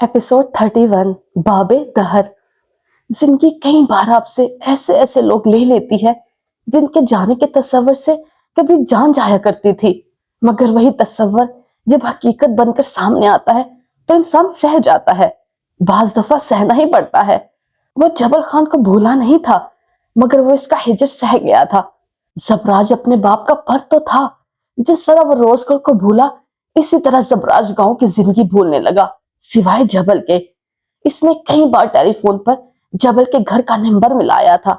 Episode 31 बाबे दहर। जिंदगी कई बार आपसे ऐसे ऐसे लोग ले लेती है जिनके जाने के तस्वर से कभी जान जाया करती थी, मगर वही तस्वर जब हकीकत बनकर सामने आता है तो इंसान सह जाता है। बाज दफा सहना ही पड़ता है। वो जबल खान को भूला नहीं था, मगर वो इसका हिजर सह गया था। जबराज अपने बाप का पर तो था। जिस तरह वो रोजगर को भूला, इसी तरह जबराज गांव की जिंदगी भूलने लगा, सिवाय जबल के। इसने कई बार टेलीफोन पर जबल के घर का नंबर मिलाया था।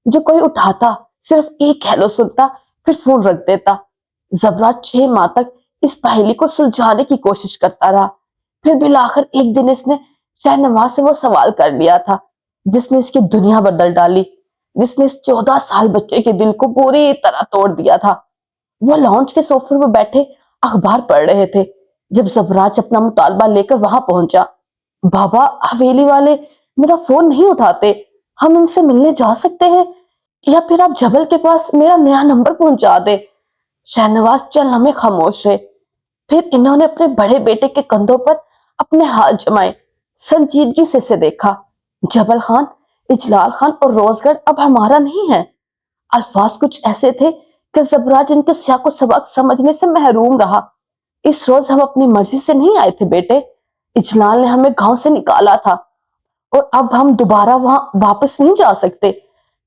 जो कोई उठाता, सिर्फ एक हेलो सुनता, फिर फोन रख देता। जबराज 6 माह तक इस पहेली को सुलझाने की कोशिश करता रहा। फिर भी आखिर एक दिन इसने शाहनवाज से वो सवाल कर लिया था जिसने इसकी दुनिया बदल डाली, जिसने इस 14 साल बच्चे के दिल को पूरी तरह तोड़ दिया था। वो लॉन्च के सोफे पर बैठे अखबार पढ़ रहे थे जब जबराज अपना मुतालबा लेकर वहां पहुंचा। बाबा, हवेली वाले मेरा फोन नहीं उठाते, हम इनसे मिलने जा सकते हैं या फिर आप जबल के पास मेरा नया नंबर पहुंचा दे। शहनवाज चंद लम्हे खामोश रहे। फिर इन्होंने अपने बड़े बेटे के कंधों पर अपने हाथ जमाए, संजीदगी से देखा। जबल खान, इजलाल खान और रोजगढ़ अब हमारा नहीं है। अल्फाज कुछ ऐसे थे कि जबराज इनके सियाह को सबक समझने से महरूम रहा। इस रोज हम अपनी मर्जी से नहीं आए थे बेटे, इजलाल ने हमें गांव से निकाला था और अब हम दोबारा वहां वापस नहीं जा सकते।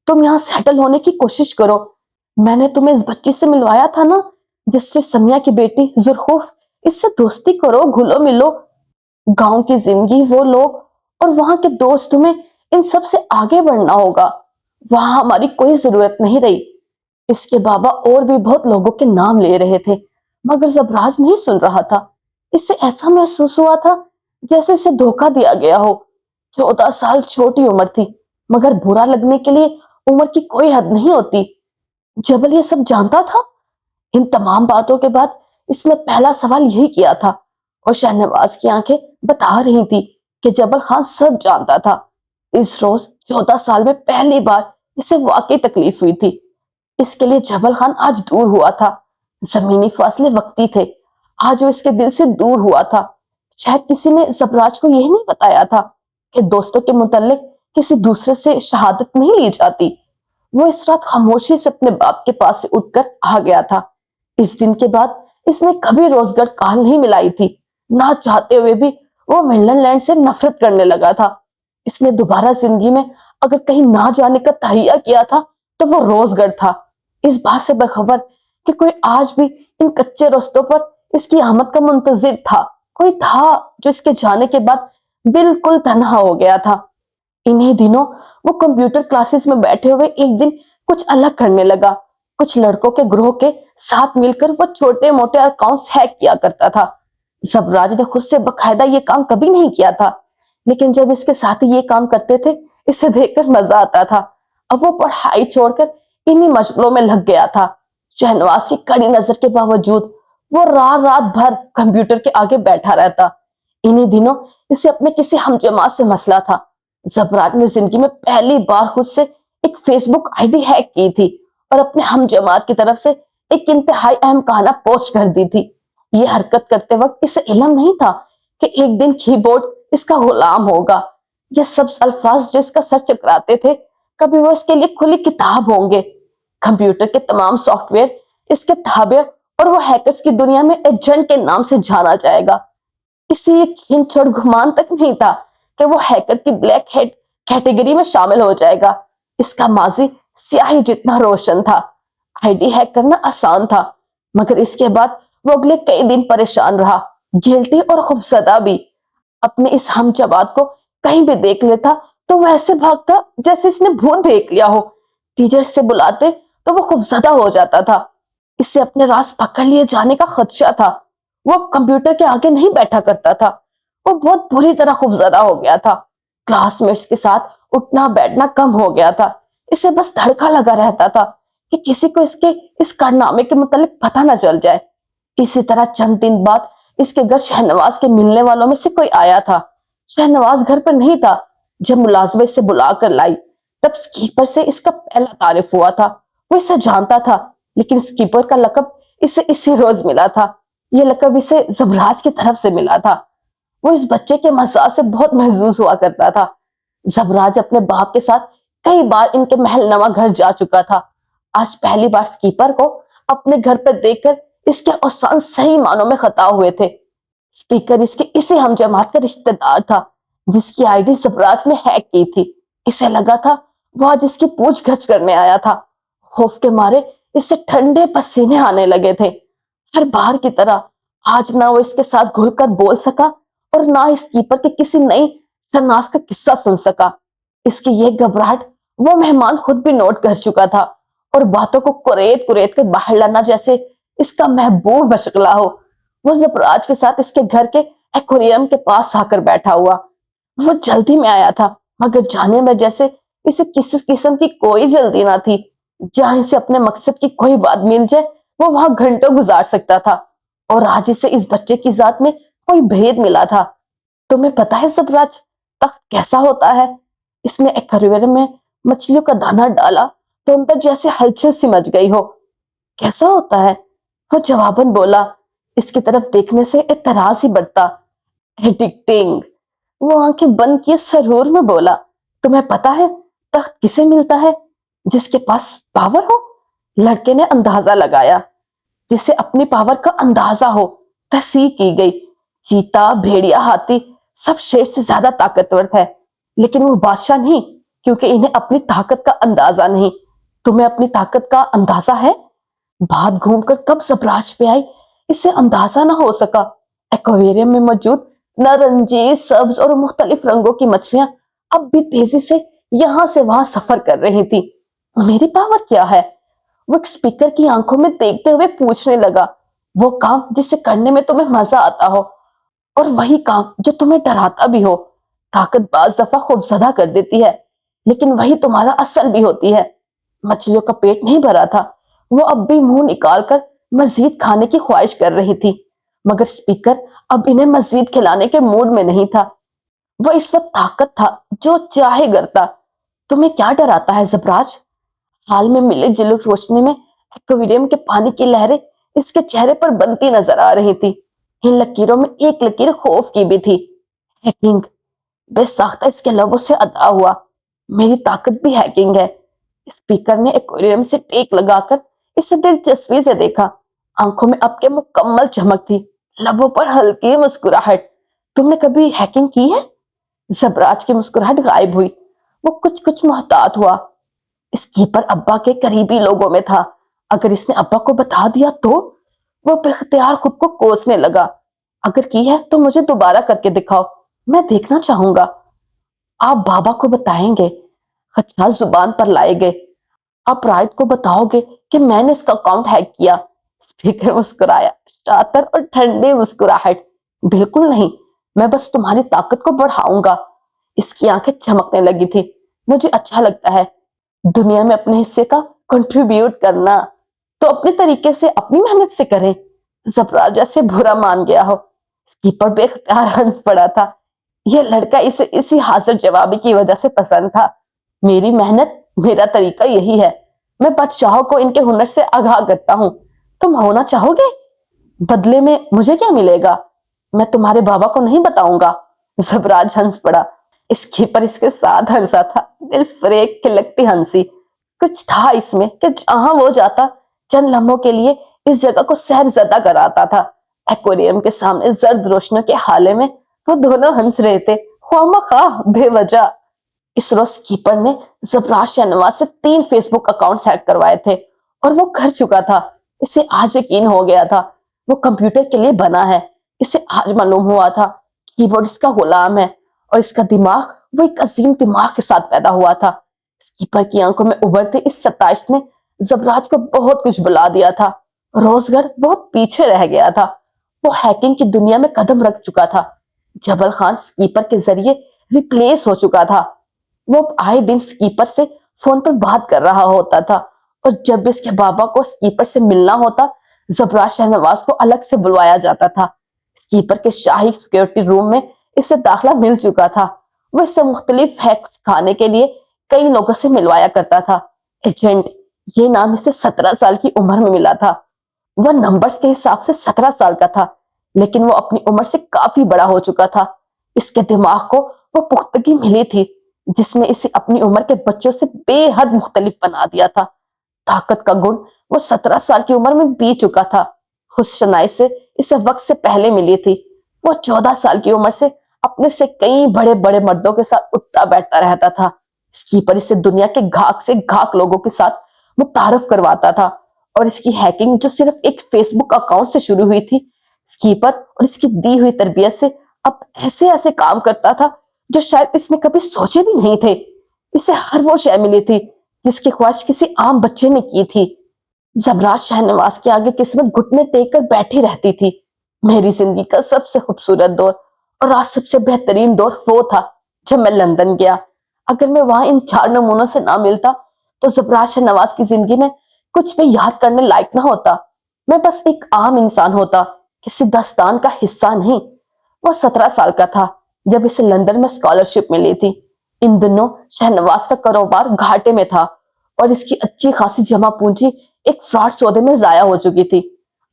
तुम यहाँ सेटल होने की कोशिश करो। मैंने तुम्हें इस बच्ची से मिलवाया था ना, जिससे समिया की बेटी जुरखुफ, इससे दोस्ती करो, घुलो मिलो। गांव की जिंदगी, वो लोग और वहां के दोस्त, तुम्हें इन सब से आगे बढ़ना होगा। वहां हमारी कोई जरूरत नहीं रही। इसके बाबा और भी बहुत लोगों के नाम ले रहे थे, मगर जबराज नहीं सुन रहा था। इससे ऐसा महसूस हुआ था जैसे इसे धोखा दिया गया हो। 14 साल छोटी उम्र थी, मगर बुरा लगने के लिए उम्र की कोई हद नहीं होती। जबल ये सब जानता था। इन तमाम बातों के बाद इसने पहला सवाल यही किया था, और शहनवाज की आंखें बता रही थी कि जबल खान सब जानता था। इस रोज 14 साल में पहली बार इसे वाकई तकलीफ हुई थी। इसके लिए जबल खान आज दूर हुआ था। जमीनी फासले वक्ती थे। आज वो इसके दिल से दूर हुआ था। शायद किसी ने जबराज को यह नहीं बताया था कि दोस्तों के मुतालिक किसी दूसरे से शहादत नहीं ली जाती। वो इस रात खामोशी से अपने बाप के पास से उठकर आ गया था। इस दिन के बाद इसने कभी रोजगार काल नहीं मिलाई थी। ना चाहते हुए भी वो विंडलैंड लैंड से नफरत करने लगा था। इसने दोबारा जिंदगी में अगर कहीं ना जाने का तहैया किया था तो वो रोजगढ़ था। इस बात से बेखबर कि कोई आज भी इन कच्चे रास्तों पर इसकी आमद का मुंतजिर था। कोई था जो इसके जाने के बाद बिल्कुल तन्हा हो गया था। इन्हीं दिनों वो कंप्यूटर क्लासेस में बैठे हुए एक दिन कुछ अलग करने लगा। कुछ लड़कों के ग्रोह के साथ मिलकर वो छोटे मोटे अकाउंट्स हैक किया करता था। जबराज ने खुद से बकायदा ये काम कभी नहीं किया था, लेकिन जब इसके साथी ये काम करते थे, इसे देखकर मजा आता था। अब वो पढ़ाई छोड़कर इन्हीं मशगलों में लग गया था। शहनवाज की कड़ी नजर के बावजूद वो रात रात भर कंप्यूटर के आगे बैठा रहता। इन्हीं दिनों इसे अपने किसी हमजमात से मसला था। जबराज ने जिंदगी में पहली बार खुद से एक फेसबुक आईडी हैक की थी और अपने हमजमात की तरफ से एक इंतहाई अहम कहानी पोस्ट कर दी थी। ये हरकत करते वक्त इसे इल्म नहीं था कि एक दिन कीबोर्ड इसका गुलाम होगा। ये सब अल्फाज जो इसका सर चकराते थे, कभी वो इसके लिए खुली किताब होंगे। कंप्यूटर के तमाम सॉफ्टवेयर इसके ताबे और वो हैकर्स की दुनिया में एजेंट के नाम से जाना जाएगा। इसे एक हिंच और गुमान तक नहीं था कि वो हैकर की ब्लैक हेड कैटेगरी में शामिल हो जाएगा। इसका माजी स्याही जितना रोशन था। आईडी हैक करना आसान था, मगर इसके बाद वो अगले कई दिन परेशान रहा, गिल्टी और खौफजदा भी। अपने इस हमजवाद को कहीं भी देख लेता तो वो ऐसे भागता जैसे इसने भूत देख लिया हो। टीचर से बुलाते तो वो खौफजदा हो जाता था। इससे अपने राज पकड़ लिए जाने का खदशा था। वो कंप्यूटर के आगे नहीं बैठा करता था। वो बहुत बुरी तरह खौफजदा हो गया था। क्लासमेट्स के साथ उठना बैठना कम हो गया था। इसे बस धड़का लगा रहता था कि किसी को इसके इस कारनामे के मुतालिक पता न चल जाए। इसी तरह चंद दिन बाद इसके घर शहनवाज के मिलने वालों में से कोई आया था। शहनवाज घर पर नहीं था। जब मुलाजमे से बुला कर लाई, तब स्कीपर से इसका पहला तारिफ हुआ था। वो इसे जानता था, लेकिन स्कीपर का लकब इसे इसी रोज मिला था। ये लकब इसे जबराज की तरफ से मिला था। وہ اس بچے کے مزاج سے بہت محظوظ ہوا کرتا تھا۔ زبراج اپنے باپ کے ساتھ کئی بار ان کے محل نما گھر جا چکا تھا۔ آج پہلی بار اسکیپر کو اپنے گھر پر دیکھ کر اس کے اوسان صحیح معنوں میں خطا ہوئے تھے۔ اسپیکر اس کے اسی ہم جماعت کا رشتہ دار تھا جس کی آئی ڈی زبراج نے ہیک کی تھی۔ اسے لگا تھا وہ آج اس کی پوچھ گچھ کرنے آیا تھا۔ خوف کے مارے اس سے ٹھنڈے پسینے آنے لگے تھے۔ ہر بار کی طرح آج نہ وہ اس کے ساتھ گھل کر بول سکا اور نہ اس کیپر کے کسی نئی سناس کا قصہ سن سکا۔ اس کی یہ گھبراہٹ وہ مہمان خود بھی نوٹ کر چکا تھا اور باتوں کو کریت کریت کر باہر لانا جیسے اس کا محبوب مشغلہ ہو۔ وہ زبراج کے ساتھ اس کے گھر کے ایکویریم کے پاس آ کر بیٹھا ہوا۔ وہ جلدی میں آیا تھا مگر جانے میں جیسے اسے کسی قسم کی کوئی جلدی نہ تھی۔ جہاں اسے اپنے مقصد کی کوئی بات مل جائے وہ وہاں گھنٹوں گزار سکتا تھا، اور آج اسے اس بچے کی ذات میں کوئی بھید ملا تھا۔ تمہیں پتا ہے زبراج تخت کیسا ہوتا ہے؟ اس نے ایکویریم میں مچھلیوں کا دانہ ڈالا تو ان پر جیسے ہلچل سی مچ گئی ہو۔ کیسا ہوتا ہے؟ وہ جواباً بولا، اس کی طرف دیکھنے سے اعتراض ہی بڑھتا۔ ایڈکٹنگ۔ وہ آنکھیں بند کیے سرور میں بولا، تمہیں پتا ہے تخت کسے ملتا ہے؟ جس کے پاس پاور ہو۔ لڑکے نے اندازہ لگایا، جسے اپنی پاور کا اندازہ ہو۔ تصحیح کی گئی۔ چیتا، بھیڑیا، ہاتھی سب شیر سے زیادہ طاقتور ہے، لیکن وہ بادشاہ نہیں کیونکہ انہیں اپنی طاقت کا اندازہ نہیں۔ تمہیں اپنی طاقت کا اندازہ ہے؟ بات گھوم کر کب زبراج پہ آئی اسے اندازہ نہ ہو سکا۔ ایکویریم میں موجود نارنجی، سبز اور مختلف رنگوں کی مچھلیاں اب بھی تیزی سے یہاں سے وہاں سفر کر رہی تھی۔ میری پاور کیا ہے؟ وہ اسپیکر کی آنکھوں میں دیکھتے ہوئے پوچھنے لگا۔ وہ کام جسے کرنے میں تمہیں مزہ آتا ہو اور وہی کام جو تمہیں ڈراتا بھی ہو۔ طاقت بعض دفعہ خوفزدہ کر دیتی ہے لیکن وہی تمہارا اصل بھی ہوتی ہے۔ مچھلیوں کا پیٹ نہیں بھرا تھا، وہ اب بھی منہ نکال کر مزید کھانے کی خواہش کر رہی تھی، مگر اسپیکر اب انہیں مزید کھلانے کے موڈ میں نہیں تھا۔ وہ اس وقت طاقت تھا جو چاہے کرتا۔ تمہیں کیا ڈراتا ہے زبراج؟ حال میں ملی جلوی روشنی میں ایکویریم کے پانی کی لہریں اس کے چہرے پر بنتی نظر آ رہی تھی۔ ان لکیروں میں ایک لکیر خوف کی بھی تھی۔ ہیکنگ۔ بے ساختہ اس کے لبوں سے ادا ہوا، میری طاقت بھی ہیکنگ ہے۔ اسپیکر نے ایکویریم سے ٹیک لگا کر اسے دلچسپی سے دیکھا۔ آنکھوں میں اب کے مکمل چمک تھی، لبوں پر ہلکی مسکراہٹ۔ تم نے کبھی ہیکنگ کی ہے؟ زبراج کی مسکراہٹ غائب ہوئی۔ وہ کچھ محتاط ہوا۔ اس کیپر ابا کے قریبی لوگوں میں تھا، اگر اس نے ابا کو بتا دیا تو؟ وہ بے اختیار خود کو کوسنے لگا۔ اگر کی ہے تو مجھے دوبارہ کر کے دکھاؤ، میں دیکھنا چاہوں گا۔ آپ بابا کو بتائیں گے؟ خدشات زبان پر لائے گئے۔ آپ رائٹ کو بتاؤ گے کہ میں نے اس کا اکاؤنٹ ہیک کیا؟ اسپیکر مسکرایا، شاطر اور ٹھنڈی مسکراہٹ۔ بالکل نہیں، میں بس تمہاری طاقت کو بڑھاؤں گا۔ اس کی آنکھیں چمکنے لگی تھی۔ مجھے اچھا لگتا ہے دنیا میں اپنے حصے کا کنٹریبیوٹ کرنا، تو اپنے طریقے سے اپنی محنت سے کریں۔ زبراج جیسے برا مان گیا ہو۔ اسکیپر بے اختیار ہنس پڑا تھا۔ یہ لڑکا اسے اسی حاضر جوابی کی وجہ سے پسند تھا۔ میری محنت، میرا طریقہ یہی ہے۔ میں بادشاہوں کو ان کے ہنر سے آگاہ کرتا ہوں۔ تم ہونا چاہو گے؟ بدلے میں مجھے کیا ملے گا؟ میں تمہارے بابا کو نہیں بتاؤں گا۔ زبراج ہنس پڑا۔ اس کیپر اس کے ساتھ ہنسا تھا، دل فریب کھلکتی ہنسی۔ کچھ تھا اس میں کہ جہاں وہ جاتا چند لمحوں کے لیے اس جگہ کو سیر زدہ کراتا تھا۔ ایکویریم کے سامنے زرد روشنیوں کے حالے میں وہ دونوں ہنس رہے تھے، خواہ بے وجہ۔ اس روز کیپر نے زبراج شہنواز سے 3 فیس بک اکاؤنٹ سیٹ کروائے تھے اور وہ کر چکا تھا۔ اسے آج یقین ہو گیا تھا وہ کمپیوٹر کے لیے بنا ہے۔ اسے آج معلوم ہوا تھا کی بورڈ اس کا غلام ہے اور اس کا دماغ وہ ایک عظیم دماغ کے ساتھ پیدا ہوا تھا۔ اسکیپر کی آنکھوں میں ابھرتے اس ستائش نے زبراج کو بہت کچھ بلا دیا تھا۔ روزگار بہت پیچھے رہ گیا تھا۔ وہ ہیکنگ کی دنیا میں قدم رکھ چکا تھا۔ جبل خان اسکیپر کے ذریعے ریپلیس ہو چکا تھا۔ وہ آئے دن اسکیپر سے فون پر بات کر رہا ہوتا تھا، اور جب بھی اس کے بابا کو اسکیپر سے ملنا ہوتا زبراج شہنواز کو الگ سے بلوایا جاتا تھا۔ اسکیپر کے شاہی سیکورٹی روم میں اسے داخلہ مل چکا تھا۔ وہ اسے مختلف ہیکس کھانے کے لیے کئی لوگوں سے ملوایا کرتا تھا۔ ایجنٹ، یہ نام اسے 17 سال کی عمر میں ملا تھا۔ وہ نمبرز کے حساب سے 17 سال کا تھا، لیکن وہ اپنی عمر سے کافی بڑا ہو چکا تھا۔ اس کے دماغ کو وہ پختگی ملی تھی جس نے اسے اپنی عمر کے بچوں سے بے حد مختلف بنا دیا تھا۔ طاقت کا گن وہ 17 سال کی عمر میں پی چکا تھا۔ خوش شنائی سے اسے وقت سے پہلے ملی تھی۔ وہ 14 سال کی عمر سے اپنے سے کئی بڑے بڑے مردوں کے ساتھ اٹھتا بیٹھتا رہتا تھا۔ اسکیپر اسے دنیا کے گھاک سے گھاک لوگوں کے ساتھ متعارف کرواتا تھا، اور اس کی ہیکنگ جو صرف ایک فیس بک اکاؤنٹ سے شروع ہوئی تھی، اسکیپر اور اس کی دی ہوئی تربیت سے اب ایسے ایسے کام کرتا تھا جو شاید اس نے کبھی سوچے بھی نہیں تھے۔ اسے ہر وہ شے ملی تھی جس کی خواہش کسی عام بچے نے کی تھی۔ زبراج شہنواز کے آگے قسمت گھٹنے ٹیک کر بیٹھی رہتی تھی۔ میری زندگی کا سب سے خوبصورت دور اور آج سب سے بہترین دور وہ تھا جب میں لندن گیا۔ اگر میں وہاں ان 4 نمونوں سے نہ ملتا تو زبراج شہنواز کی زندگی میں کچھ بھی یاد کرنے لائق نہ ہوتا۔ میں بس ایک عام انسان ہوتا، کسی داستان کا حصہ نہیں۔ وہ 17 سال کا تھا جب اسے لندن میں اسکالرشپ ملی تھی۔ ان دنوں شہنواز کا کاروبار گھاٹے میں تھا اور اس کی اچھی خاصی جمع پونجی ایک فراڈ سودے میں ضائع ہو چکی تھی۔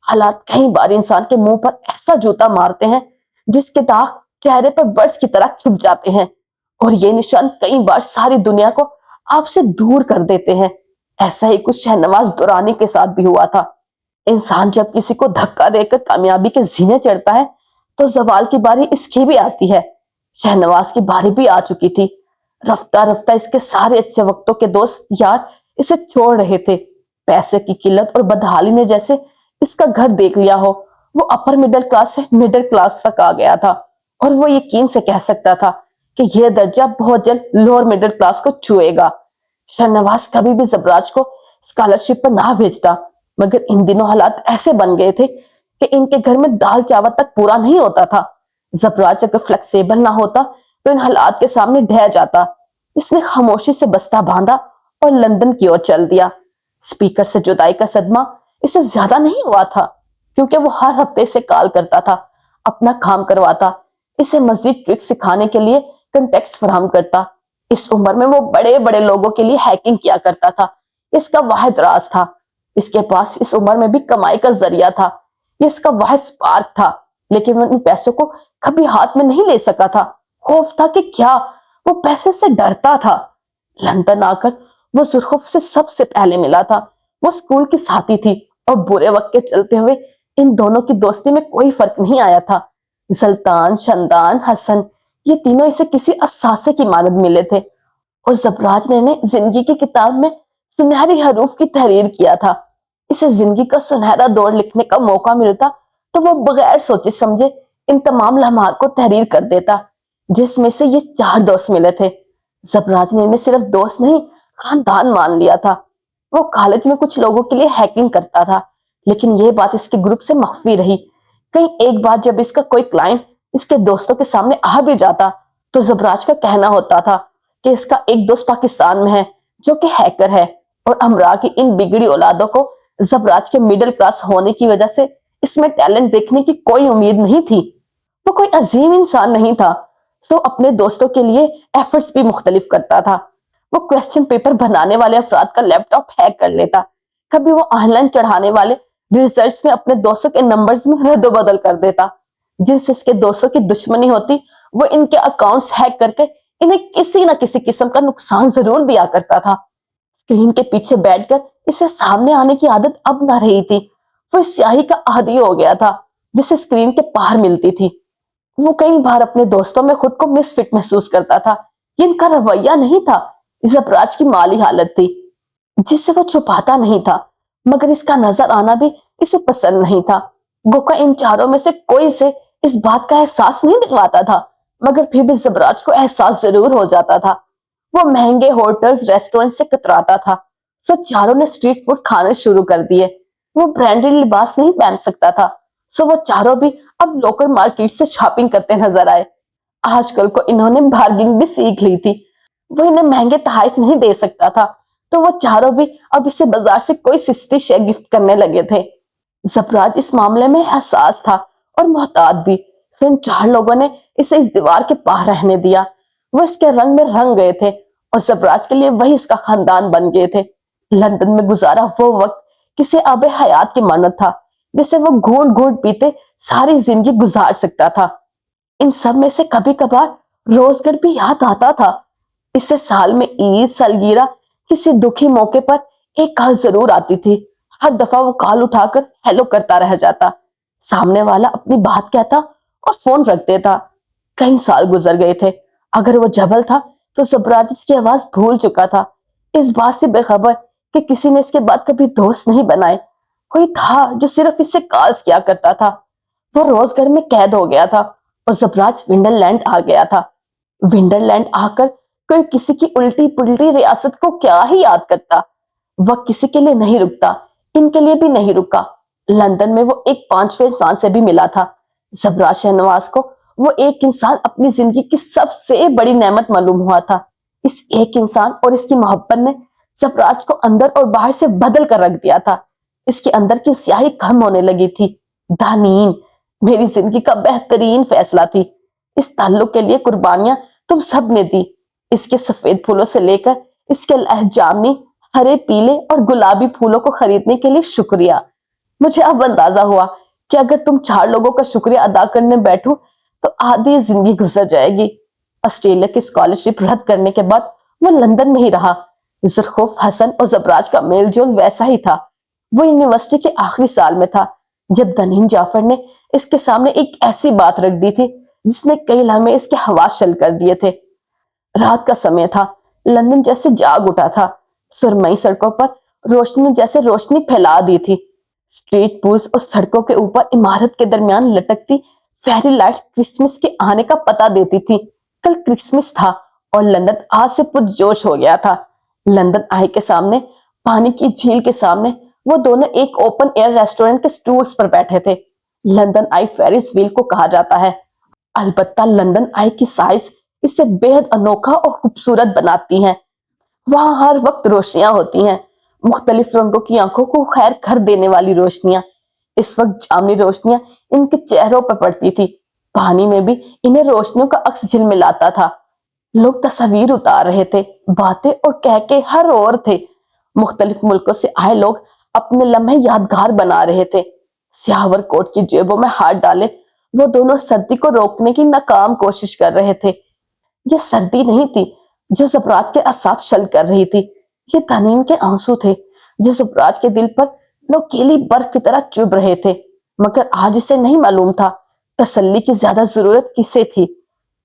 حالات کئی بار انسان کے منہ پر ایسا جوتا مارتے ہیں جس کے داغ چہرے پر برس کی طرح چھپ جاتے ہیں، اور یہ نشان کئی بار ساری دنیا کو آپ سے دور کر دیتے ہیں۔ ایسا ہی کچھ شہنواز دورانی کے ساتھ بھی ہوا تھا۔ انسان جب کسی کو دھکا دے کر کامیابی کے زینے چڑھتا ہے تو زوال کی باری اس کی بھی آتی ہے۔ شہنواز کی باری بھی آ چکی تھی۔ رفتہ رفتہ اس کے سارے اچھے وقتوں کے دوست یار اسے چھوڑ رہے تھے۔ پیسے کی قلت اور بدحالی نے جیسے اس کا گھر دیکھ لیا ہو۔ وہ اپر مڈل کلاس سے مڈل کلاس تک آ گیا تھا، اور وہ یقین سے کہہ سکتا تھا کہ یہ درجہ بہت جلد لوور مڈل کلاس کو چھوئے گا۔ شہنواز کبھی بھی زبراج کو اسکالرشپ پر نہ بھیجتا، مگر ان دنوں حالات ایسے بن گئے تھے کہ ان کے گھر میں دال چاول تک پورا نہیں ہوتا تھا۔ زبراج اگر فلیکسیبل نہ ہوتا تو ان حالات کے سامنے ڈھہ جاتا۔ اس نے خاموشی سے بستہ باندھا اور لندن کی اور چل دیا۔ اسپیکر سے جدائی کا صدمہ اسے زیادہ نہیں ہوا تھا، کیونکہ وہ ہر ہفتے سے کال کرتا تھا، اپنا کام کرواتا، اسے مزید ٹرک سکھانے کے لیے کنٹیکٹس فراہم کرتا۔ اس عمر میں وہ بڑے بڑے لوگوں کے لیے ہیکنگ کیا کرتا تھا۔ اس کا واحد راز تھا۔ اس کے پاس اس عمر میں بھی کمائی کا ذریعہ تھا۔ یہ اس کا واحد سپارک تھا، لیکن وہ ان پیسوں کو کبھی ہاتھ میں نہیں لے سکا تھا۔ خوف تھا کہ کیا، وہ پیسے سے ڈرتا تھا۔ لندن آ کر وہ زرخوف سے سب سے پہلے ملا تھا۔ وہ اسکول کی ساتھی تھی، اور برے وقت کے چلتے ہوئے ان دونوں کی دوستی میں کوئی فرق نہیں آیا تھا۔ زلطان، شندان، حسن، یہ تینوں اسے کسی اثاثے کی مانند ملے تھے، اور زبراج نے زندگی کی کتاب میں سنہری حروف کی تحریر کیا تھا۔ اسے زندگی کا سنہرا دور لکھنے کا موقع ملتا تو وہ بغیر سوچے سمجھے ان تمام لمحات کو تحریر کر دیتا، جس میں سے یہ 4 دوست ملے تھے۔ زبراج نے انہیں صرف دوست نہیں، خاندان مان لیا تھا۔ وہ کالج میں کچھ لوگوں کے لیے ہیکنگ کرتا تھا، لیکن یہ بات اس کے گروپ سے مخفی رہی۔ کہیں ایک بار جب اس کا کوئی کلائنٹ اس کے دوستوں کے سامنے آ بھی جاتا تو زبراج کا کہنا ہوتا تھا کہ اس کا ایک دوست پاکستان میں ہے جو کہ ہیکر ہے، اور امرا کی ان بگڑی اولادوں کو زبراج کے مڈل کلاس ہونے کی وجہ سے اس میں ٹیلنٹ دیکھنے کی کوئی امید نہیں تھی۔ وہ کوئی عظیم انسان نہیں تھا، تو اپنے دوستوں کے لیے ایفرٹس بھی مختلف کرتا تھا۔ وہ کوسچن پیپر بنانے والے افراد کا لیپ ٹاپ ہیک کر لیتا، کبھی وہ آن لائن چڑھانے والے ریزلٹس میں اپنے دوستوں کے نمبرز میں رد و بدل کر دیتا۔ جن سے اس کے دوستوں کی دشمنی ہوتی وہ ان کے اکاؤنٹس ہیک کر کے انہیں کسی نہ کسی قسم کا نقصان ضرور دیا کرتا تھا۔ اسکرین کے پیچھے بیٹھ کر اسے سامنے آنے کی عادت اب نہ رہی تھی۔ وہ اس سیاہی کا عادی ہو گیا تھا جسے اسکرین کے باہر ملتی تھی۔ وہ کئی بار اپنے دوستوں میں خود کو مس فٹ محسوس کرتا تھا۔ یہ ان کا رویہ نہیں تھا، زبراج کی مالی حالت تھی جسے وہ چھپاتا نہیں تھا، مگر اس کا نظر آنا بھی اسے پسند نہیں تھا۔ گوکا ان 4 میں سے کوئی سے اس بات کا احساس نہیں دلواتا تھا، مگر پھر بھی زبراج کو احساس ضرور ہو جاتا تھا۔ وہ مہنگے ہوٹلز، ریسٹورنٹ سے کتراتا تھا، سو 4 نے اسٹریٹ فوڈ کھانے شروع کر دیے۔ وہ برانڈڈ لباس نہیں پہن سکتا تھا، سو وہ 4 بھی اب لوکل مارکیٹ سے شاپنگ کرتے نظر آئے۔ آج کل کو انہوں نے بارگنگ بھی سیکھ لی تھی۔ وہ انہیں مہنگے تحائف نہیں دے سکتا تھا، تو وہ 4 بھی اب اسے بازار سے کوئی سستی شے گفٹ کرنے لگے تھے۔ زبراج اس معاملے میں حساس تھا اور محتاط بھی، تو ان 4 لوگوں نے اسے اس دیوار کے باہر رہنے دیا۔ وہ اس کے رنگ میں رنگ گئے تھے، اور زبراج کے لیے وہی اس کا خاندان بن گئے تھے۔ لندن میں گزارا وہ وقت کسی آب حیات کی مانند تھا، جسے وہ گھونٹ گھونٹ پیتے सारी जिंदगी गुजार सकता था। इन सब में से कभी कभार रोजगार भी याद आता था। इससे साल में ईद, सालगिरह, किसी दुखी मौके पर एक कॉल जरूर आती थी। हर दफा वो कॉल उठाकर हेलो करता रह जाता। सामने वाला अपनी बात कहता और फोन रख देता। कई साल गुजर गए थे। अगर वो जबल था तो जबराज इसकी आवाज भूल चुका था, इस बात से बेखबर कि किसी ने इसके बाद कभी दोस्त नहीं बनाए। कोई था जो सिर्फ इससे कॉल्स किया करता था। वो रोजगार में कैद हो गया था और जबराज विंडरलैंड आ गया था। विंडरलैंड आकर कोई किसी की उल्टी पुल्टी रियासत को क्या ही याद करता। वह किसी के लिए नहीं रुकता, इनके लिए भी नहीं रुका। लंदन में वो एक पांचवें इंसान से भी मिला था। जबराज शहनवाज को वो एक इंसान अपनी जिंदगी की सबसे बड़ी नेमत मालूम हुआ था। इस एक इंसान और इसकी मोहब्बत ने जबराज को अंदर और बाहर से बदल कर रख दिया था। इसके अंदर की स्याही कम होने लगी थी। दानीन, मेरी जिंदगी का बेहतरीन फैसला थी। इस ताल्लुक के लिए कुर्बानियां तुम सब ने दी। इसके सफेद फूलों से लेकर इसके लहजामी, हरे, पीले और गुलाबी फूलों को खरीदने के लिए शुक्रिया। मुझे अब अंदाजा हुआ कि अगर तुम 4 लोगों का शुक्रिया अदा करने बैठो तो आधी जिंदगी गुजर जाएगी। ऑस्ट्रेलिया की स्कॉलरशिप रद्द करने के बाद वो लंदन में ही रहा। जुल्खुफ, हसन और जबराज का मेल जोल वैसा ही था। वो यूनिवर्सिटी के आखिरी साल में था जब दनीन जाफर ने इसके सामने एक ऐसी बात रख दी थी जिसने कई लम्हे इसके हवास चल कर दिए थे। रात का समय था। लंदन जैसे जाग उठा था। सुरमई सड़कों पर रोशनी जैसे रोशनी फैला दी थी। स्ट्रीट पूल्स और सड़कों के ऊपर इमारत के दरमियान लटकती फेरी लाइट्स क्रिसमस के आने का पता देती थी। कल क्रिसमस था और लंदन आज से पुरजोश हो गया था। लंदन आई के सामने, पानी की झील के सामने, वो दोनों एक ओपन एयर रेस्टोरेंट के स्टूल्स पर बैठे थे। लंदन आई फेरिस व्हील को कहा जाता है। अलबत्ता लंदन आई की साइज इसे बेहद अनोखा और खूबसूरत बनाती है। वहां हर वक्त रोशनियां होती हैं, मुख्तलिफ रंगों की आंखों को खैर कर देने वाली रोशनियां। इस वक्त जामनी रोशनियां इनके चेहरों पर पड़ती थी। पानी में भी इन्हें रोशनियों का अक्स झिलमिलाता था। लोग तस्वीर उतार रहे थे, बातें और कह के हर ओर थे। मुख्तलिफ मुल्कों से आए लोग अपने लम्हे यादगार बना रहे थे। स्यावर कोट की जेबों में हाथ डाले वो दोनों सर्दी को रोकने की नाकाम कोशिश कर रहे थे। ये सर्दी नहीं थी जो जबराज के असाब शल कर रही थी, ये तनीम के आंसू थे जो जबराज के दिल पर नोकीली बर्फ की तरह चुभ रहे थे। मगर आज इसे नहीं मालूम था तसल्ली की ज्यादा जरूरत किसे थी।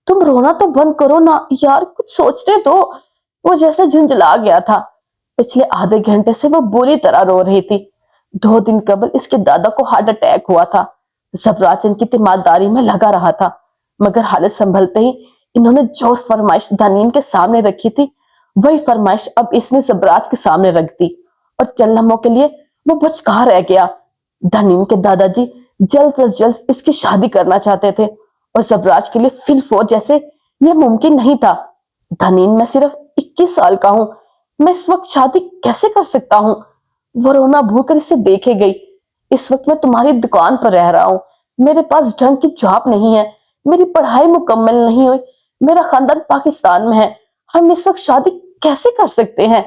तुम रोना तो बंद करो ना यार, कुछ सोचते तो। वो जैसे झुंझला गया था। पिछले आधे घंटे से वो बुरी तरह रो रही थी। 2 दिन कबल इसके दादा को हार्ट अटैक हुआ था। जबराज इनकी तीमारदारी में लगा रहा था, मगर हालत संभलते ही इन्होंने जो फरमाइश दानीन के सामने रखी थी वही फरमाइश अब इसने जबराज के सामने रख दी और चंद लम्हों के लिए वो बचका रह गया। दानीन के दादाजी जल्द से जल्द इसकी शादी करना चाहते थे और जबराज के लिए फिलफोर जैसे ये मुमकिन नहीं था। दानीन, मैं सिर्फ 21 साल का हूं, मैं इस वक्त शादी कैसे कर सकता हूँ? वो रोना भूलकर इसे देखे गई। इस वक्त मैं तुम्हारी दुकान पर रह रहा हूँ, मेरे पास ढंग की जॉब नहीं है, मेरी पढ़ाई मुकम्मल नहीं हुई, मेरा खानदान पाकिस्तान में है, हम इस वक्त शादी कैसे कर सकते हैं?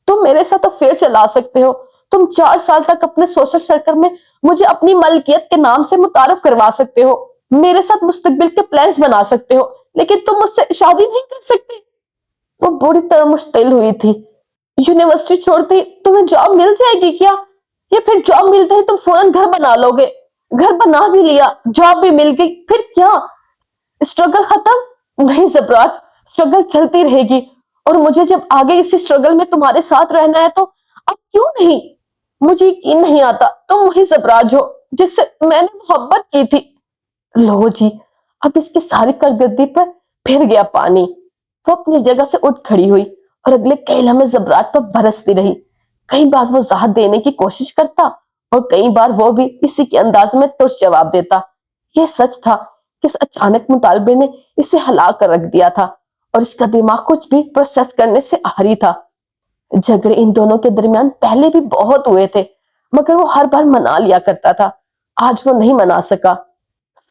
तुम मेरे साथ अफेयर चला सकते हो, तुम 4 साल तक अपने सोशल सर्कल में मुझे अपनी मलकियत के नाम से मुतारफ करवा सकते हो, मेरे साथ मुस्तकबिल के प्लान्स बना सकते हो, लेकिन तुम मुझसे शादी नहीं कर सकते। वो बुरी तरह मुश्तिल हुई थी। यूनिवर्सिटी छोड़ते ही तुम्हें जॉब मिल जाएगी क्या? या फिर जॉब मिलते ही तुम फौरन घर बना लोगे? घर बना भी लिया, जॉब भी मिल गई, फिर क्या? स्ट्रगल खत्म? नहीं जबराज, स्ट्रगल चलती रहेगी और मुझे जब आगे इसी स्ट्रगल में तुम्हारे साथ रहना है तो अब क्यों नहीं? मुझे यकीन नहीं आता तुम वही जबराज हो जिससे मैंने मोहब्बत की थी। लो जी, अब इसकी सारी कारकर्दगी पर फिर गया पानी। वो अपनी जगह से उठ खड़ी हुई और अगले कई लम्हे जबराज पर बरसती रही। कई बार वो राहत देने की कोशिश करता और कई बार वो भी इसी के अंदाज में तुरंत जवाब देता। ये सच था कि इस अचानक मुतालबे ने इसे हिला कर रख दिया था और इसका दिमाग कुछ भी प्रोसेस करने से आरी था। झगड़े इन दोनों के दरमियान पहले भी बहुत हुए थे, मगर वो हर बार मना लिया करता था। आज वो नहीं मना सका।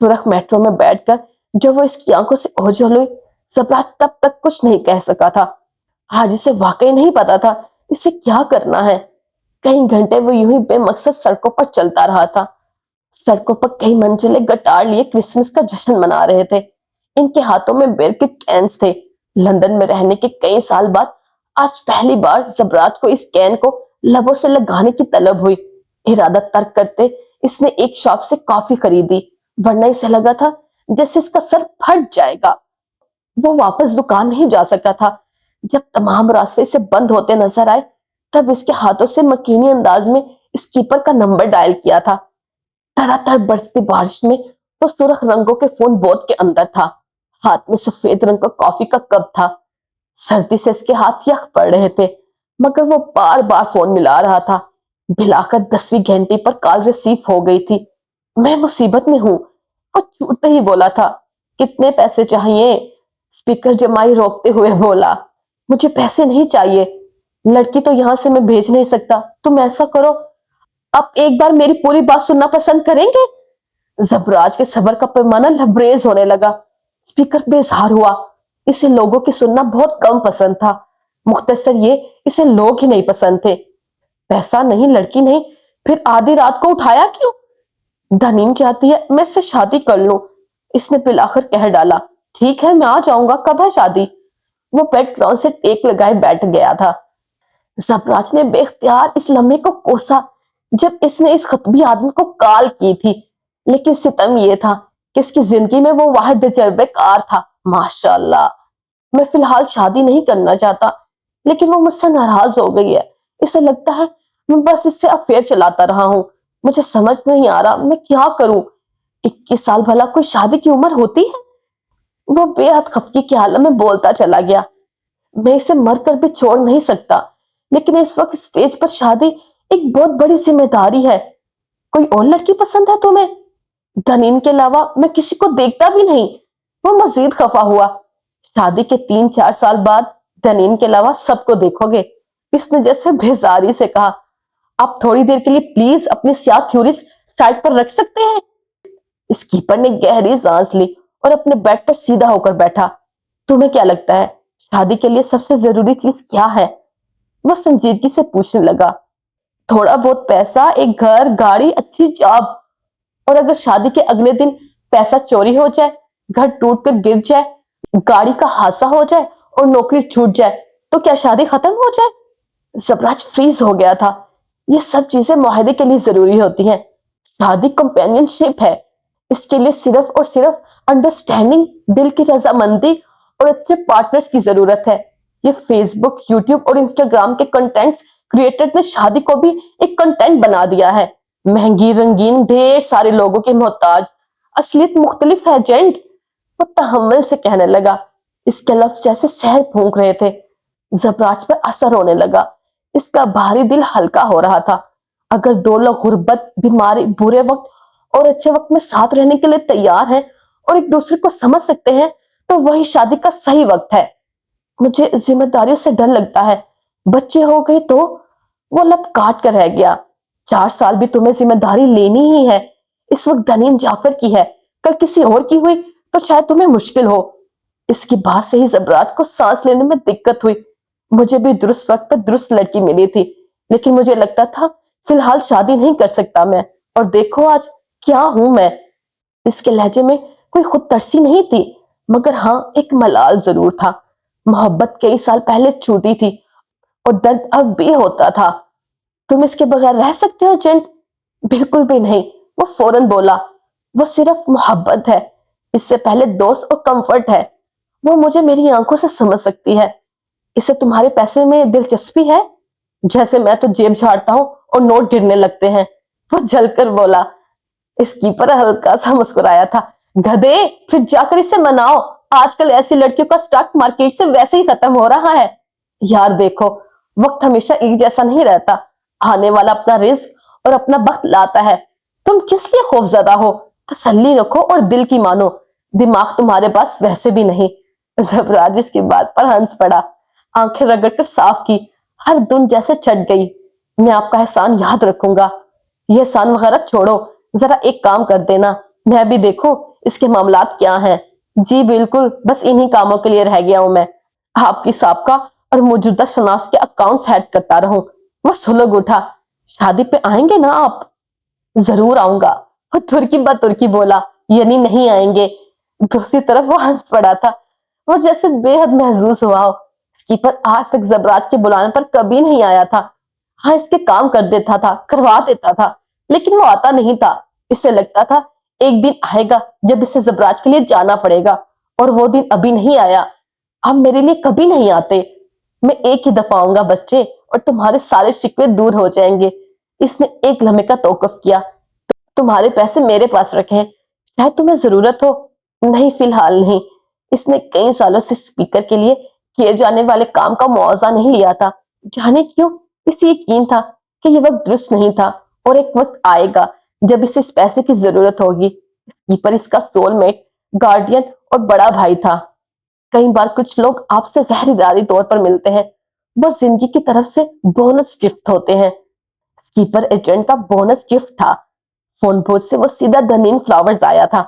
सुरख मेट्रो में बैठकर जब वो इसकी आंखों से ओझल हुई, जबराज तब तक कुछ नहीं कह सका था। आज इसे वाकई नहीं पता था इसे क्या करना है। कई घंटे वो यूं ही बेमकसद सड़कों पर चलता रहा था। सड़कों पर कई मंजिले गटार लिए क्रिसमस का जश्न मना रहे थे। इनके हाथों में बेर के कैन्स थे। लंदन में रहने के कई साल बाद आज पहली बार जबराज को इस कैन को लबों से लगाने की तलब हुई। इरादा तर्क करते इसने एक शॉप से कॉफी खरीदी, वरना इसे लगा था जैसे इसका सर फट जाएगा। वो वापस दुकान नहीं जा सका था। जब तमाम रास्ते से बंद होते नजर आए, तब इसके हाथों से मकीनी अंदाज में स्कीपर का नंबर डायल किया था। धड़ाधड़ बरसती बारिश में वो सुर्ख रंगों के फोन बोत के अंदर था। हाथ में सफेद रंग का कॉफी का कप था। सर्दी से इसके हाथ यख पड़ रहे थे, मगर वो बार बार फोन मिला रहा था। मिलाकर 10वीं घंटे पर कॉल रिसीव हो गई थी। मैं मुसीबत में हूँ, वो छूटते ही बोला था। कितने पैसे चाहिए? स्पीकर जमाई रोकते हुए बोला, मुझे पैसे नहीं चाहिए, लड़की तो यहां से मैं भेज नहीं सकता। तुम ऐसा करो, आप एक बार मेरी पूरी बात सुनना पसंद करेंगे? जबराज के सब्र का पैमाना लबरेज होने लगा। स्पीकर बेजार हुआ। इसे लोगों की सुनना बहुत कम पसंद था। मुख्तसर ये, इसे लोग ही नहीं पसंद थे। पैसा नहीं, लड़की नहीं, फिर आधी रात को उठाया क्यों? धनीम चाहती है मैं इससे शादी कर लूं, इसने पिलाकर कह डाला। ठीक है, मैं आ जाऊंगा, कब है शादी? वो बैकग्राउंड से टेक लगाए बैठ गया था। जबराज ने बेख्तियार इस लम्हे को कोसा जब इसने इस खतबी आदमी को कॉल की थी। लेकिन सितम ये था कि इसकी जिंदगी में वो वाहिद तजुर्बेकार था। माशाअल्लाह। मैं फिलहाल शादी नहीं करना चाहता, लेकिन वो मुझसे नाराज हो गई है। इसे लगता है मैं बस इससे अफेयर चलाता रहा हूं। मुझे समझ नहीं आ रहा मैं क्या करूं। 21 साल भला कोई शादी की उम्र होती है? वो बेहद खफकी की हालत में बोलता चला गया। मैं इसे मरकर भी छोड़ नहीं सकता, लेकिन इस वक्त स्टेज पर शादी एक बहुत बड़ी जिम्मेदारी है। कोई और लड़की पसंद है तुम्हें? धनीन के अलावा मैं किसी को देखता भी नहीं। वो मजीद खफा हुआ। शादी के 3-4 साल बाद धनीन के अलावा सबको देखोगे, इसने जैसे बेजारी से कहा। आप थोड़ी देर के लिए प्लीज अपनी स्याह थ्योरीज साइड पर रख सकते हैं? स्कीपर ने गहरी सांस ली और अपने बेड पर सीधा होकर बैठा। तुम्हें क्या लगता है शादी के लिए सबसे जरूरी चीज क्या है? वह संजीदगी से पूछने लगा। थोड़ा बहुत पैसा, एक घर, गाड़ी, अच्छी जॉब। और अगर शादी के अगले दिन पैसा चोरी हो जाए, घर टूट कर गिर जाए, गाड़ी का हादसा हो जाए और नौकरी छूट जाए, तो क्या शादी खत्म हो जाए? जबराज फ्रीज हो गया था। ये सब चीजें मुआहदे के लिए जरूरी होती हैं। शादी कंपेनियनशिप है। इसके लिए सिर्फ और सिर्फ अंडरस्टैंडिंग, दिल की रजामंदी और अच्छे पार्टनर्स की जरूरत है। ये फेसबुक, यूट्यूब और इंस्टाग्राम के कंटेंट क्रिएटर्स ने शादी को भी एक कंटेंट बना दिया है। महंगी, रंगीन, ढेर सारे लोगों के मोहताज, असलियत मुख्तलिफ है एजेंट। वो तहम्मुल से कहने लगा। इसके लफ्ज जैसे शहर फूंक रहे थे। जबराज पर असर होने लगा। इसका भारी दिल हल्का हो रहा था। अगर दो लोग गुर्बत, बीमारी, बुरे वक्त और अच्छे वक्त में साथ रहने के लिए तैयार हैं और एक दूसरे को समझ सकते हैं, तो वही शादी का सही वक्त है। मुझे जिम्मेदारियों से डर लगता है, बच्चे हो गए तो? वो लब काट कर रह गया। 4 साल भी तुम्हें जिम्मेदारी लेनी ही है। इस वक्त धनीन जाफर की है, कल किसी और की हुई तो शायद तुम्हें मुश्किल हो। इसकी बात से ही जबराज को सांस लेने में दिक्कत हुई। मुझे भी दुरुस्त वक्त पर दुरुस्त लड़की मिली थी, लेकिन मुझे लगता था फिलहाल शादी नहीं कर सकता मैं। और देखो आज क्या हूं मैं। इसके लहजे में कोई खुद तरसी नहीं थी, मगर हाँ, एक मलाल जरूर था। मोहब्बत कई साल पहले छूटी थी और दर्द अब भी होता था। तुम इसके बगैर रह सकते हो एजेंट? बिल्कुल भी नहीं, वो फौरन बोला। वो सिर्फ मोहब्बत है, इससे पहले दोस्त और कंफर्ट है। वो मुझे मेरी आंखों से समझ सकती है। इसे तुम्हारे पैसे में दिलचस्पी है? जैसे मैं तो जेब झाड़ता हूँ और नोट गिरने लगते हैं। वो जलकर बोला। स्कीपर हल्का सा मुस्कुराया था। गधे, फिर जाकर इसे मनाओ। आजकल ऐसी लड़कियों का स्टॉक मार्केट से वैसे ही खत्म हो रहा है। यार देखो, वक्त हमेशा एक जैसा नहीं रहता। आने वाला अपना रिस्क और अपना वक्त लाता है। तुम किस लिए खौफजदा हो? तसल्ली रखो और दिल की मानो। दिमाग तुम्हारे पास वैसे भी नहीं। जबराज इसकी बात पर हंस पड़ा, आंखें रगड़कर साफ की। हर धुन जैसे छट गई। मैं आपका एहसान याद रखूंगा। ये एहसान वगैरह छोड़ो, जरा एक काम कर देना, मैं भी देखूं इसके मामलात क्या हैं। जी बिल्कुल, बस इन्हीं कामों के लिए रह गया हूं मैं। आपकी साबका और मौजूदा शनाख्त के अकाउंट सेट करता रहूं। वो सुलग उठा। शादी पे आएंगे ना आप? जरूर आऊंगा। وہ ترکی بترکی بولا، یعنی نہیں آئیں گے۔ دوسری طرف وہ ہنس پڑا تھا، وہ جیسے بے حد محظوظ ہوا ہو۔ اسکیپر آج تک زبراج کے بلانے پر کبھی نہیں آیا تھا۔ ہاں، اس کے کام کر دیتا تھا، کروا دیتا تھا، لیکن وہ آتا نہیں تھا۔ اسے لگتا تھا ایک دن آئے گا جب اسے زبراج کے لیے جانا پڑے گا، اور وہ دن ابھی نہیں آیا۔ اب میرے لیے کبھی نہیں آتے۔ میں ایک ہی دفعہ آؤں گا بچے، اور تمہارے سارے شکوے دور ہو جائیں گے۔ اس نے ایک لمحے کا توقف کیا۔ تمہارے پیسے میرے پاس رکھے ہیں، شاید تمہیں ضرورت ہو۔ نہیں، فی الحال نہیں۔ اس نے کئی سالوں سے اسپیکر کے لیے کیے جانے والے کام کا معاوضہ نہیں لیا تھا۔ جانے کیوں؟ اسے یقین تھا کہ یہ وقت درست نہیں تھا، اور ایک وقت آئے گا جب اسے اس پیسے کی ضرورت ہوگی۔ کیپر اس کا سول میٹ، گارڈین اور بڑا بھائی تھا۔ کئی بار کچھ لوگ آپ سے غیر ارادی طور پر ملتے ہیں، وہ زندگی کی طرف سے بونس گفٹ ہوتے ہیں۔ کیپر ایجنٹ کا بونس گفٹ تھا۔ فون بوتھ سے وہ سیدھا دنین فلاورز آیا تھا۔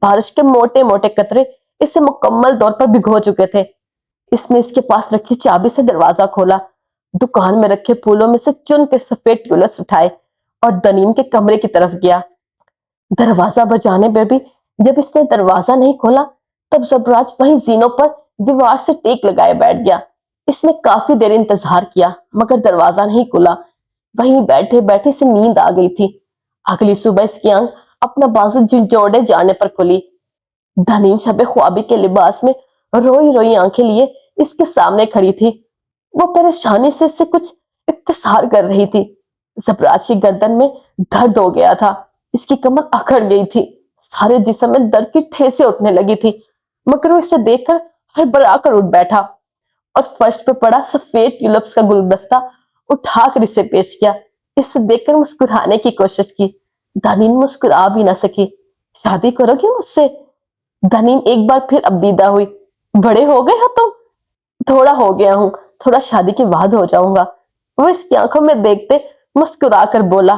بارش کے موٹے موٹے قطرے اسے مکمل طور پر بھگو چکے تھے۔ اس نے اس کے پاس رکھی چابی سے دروازہ کھولا، دکان میں رکھے پھولوں میں سے چن کے سفید ٹیولپس اٹھائے، اور دنین کے کمرے کی طرف گیا۔ دروازہ بجانے میں بھی جب اس نے دروازہ نہیں کھولا، تب زبراج وہیں زینوں پر دیوار سے ٹیک لگائے بیٹھ گیا۔ اس نے کافی دیر انتظار کیا، مگر دروازہ نہیں کھلا۔ وہیں بیٹھے بیٹھے سے نیند آ گئی تھی۔ اگلی صبح اس کی آنکھ اپنا بازو جھنجھوڑے جانے پر کھلی۔ دھنین شب خوابی کے لباس میں روئی روئی آنکھیں لیے اس کے سامنے کھڑی تھی۔ وہ پریشانی سے اس سے کچھ اختصار کر رہی تھی۔ زبراج کی گردن میں درد ہو گیا تھا، اس کی کمر اکڑ گئی تھی، سارے جسم میں درد کی ٹھیسیں اٹھنے لگی تھی، مگر وہ اسے دیکھ کر ہڑبڑا کر اٹھ بیٹھا، اور فرش پہ پڑا سفید ٹیولپس کا گلدستہ اٹھا کر اسے پیش کیا۔ اسے دیکھ کر مسکرانے کی کوشش کی۔ دھنین مسکرا بھی نہ سکی۔ شادی کرو گی مجھ سے؟ دھنین ایک بار پھر ابیدہ ہوئی۔ بڑے ہو گئے ہو تم؟ تھوڑا ہو گیا ہوں، تھوڑا شادی کے بعد ہو جاؤں گا۔ وہ اس کی آنکھوں میں دیکھتے مسکرا کر بولا۔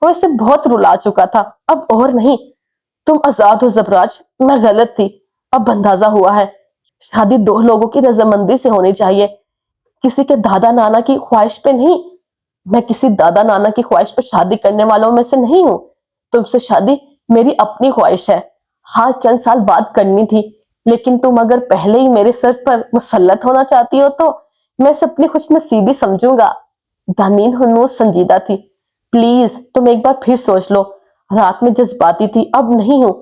وہ اسے بہت رلا چکا تھا، اب اور نہیں۔ تم آزاد ہو زبراج، میں غلط تھی، اب اندازہ ہوا ہے۔ شادی دو لوگوں کی رضامندی سے ہونی چاہیے، کسی کے دادا نانا کی خواہش پہ نہیں۔ میں کسی دادا نانا کی خواہش پہ شادی کرنے والوں میں سے نہیں ہوں۔ تم سے شادی میری اپنی خواہش ہے۔ ہاں، چند سال بعد کرنی تھی، لیکن تم اگر پہلے ہی میرے سر پر مسلط ہونا چاہتی ہو تو میں اسے اپنی خوش نصیبی سمجھوں گا۔ دھنین ہنوز سنجیدہ تھی۔ پلیز تم ایک بار پھر سوچ لو۔ رات میں جذباتی تھی، اب نہیں ہوں۔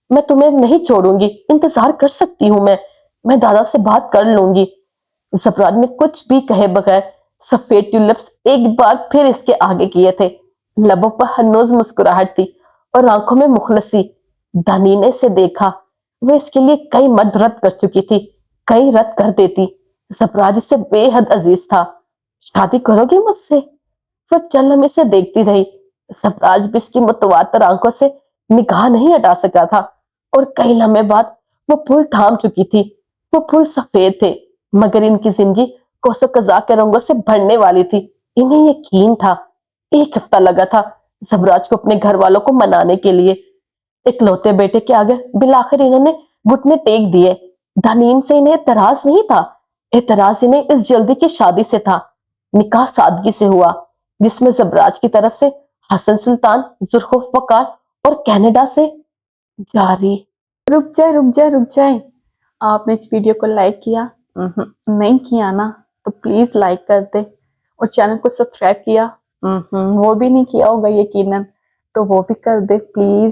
میں تمہیں نہیں چھوڑوں گی، انتظار کر سکتی ہوں میں دادا سے بات کر لوں گی۔ زبراج نے کچھ بھی کہے بغیر سفید ٹیولپس ایک بار پھر اس کے آگے کیے تھے۔ لبوں پر ہنوز مسکراہٹ تھی، اور آنکھوں میں مخلصی۔ دھنین نے اسے دیکھا۔ وہ اس کے لیے کئی مرد رد کر چکی تھی، کئی رد کر دیتی۔ زبراج اسے بے حد عزیز تھا۔ شادی کرو گی مجھ سے؟ وہ چند لمحے سے دیکھتی رہی۔ زبراج بھی اس کی متواتر آنکھوں سے نگاہ نہیں ہٹا سکا تھا، اور کئی لمحے بعد وہ پھول تھام چکی تھی۔ وہ پھول سفید تھے، مگر ان کی زندگی کوسوں قضا کے رنگوں سے بھرنے والی تھی۔ انہیں یقین تھا۔ ایک ہفتہ لگا تھا زبراج کو اپنے گھر والوں کو منانے کے لیے۔ اکلوتے بیٹے کے آگے بالآخر انہوں نے گھٹنے ٹیک دیے۔ دھنین سے انہیں اعتراض نہیں تھا، اعتراض انہیں اس جلدی کی شادی سے تھا۔ نکاح سادگی سے ہوا، جس میں زبراج کی طرف سے حسن سلطان، ذوالخوف وقار اور کینیڈا سے جاری۔ رک جائیں۔ آپ نے اس ویڈیو کو لائک کیا؟ نہیں کیا نا؟ تو پلیز لائک کر دے، اور چینل کو سبسکرائب کیا؟ وہ بھی نہیں کیا ہوگا یقیناً، تو وہ بھی کر دے پلیز۔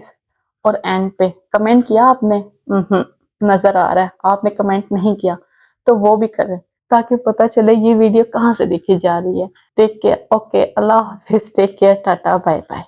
اور اینڈ پہ کمنٹ کیا آپ نے؟ نظر آ رہا ہے آپ نے کمنٹ نہیں کیا، تو وہ بھی کریں تاکہ پتہ چلے یہ ویڈیو کہاں سے دیکھی جا رہی ہے۔ ٹیک کیئر، اوکے، اللہ حافظ، take care, tata, bye bye.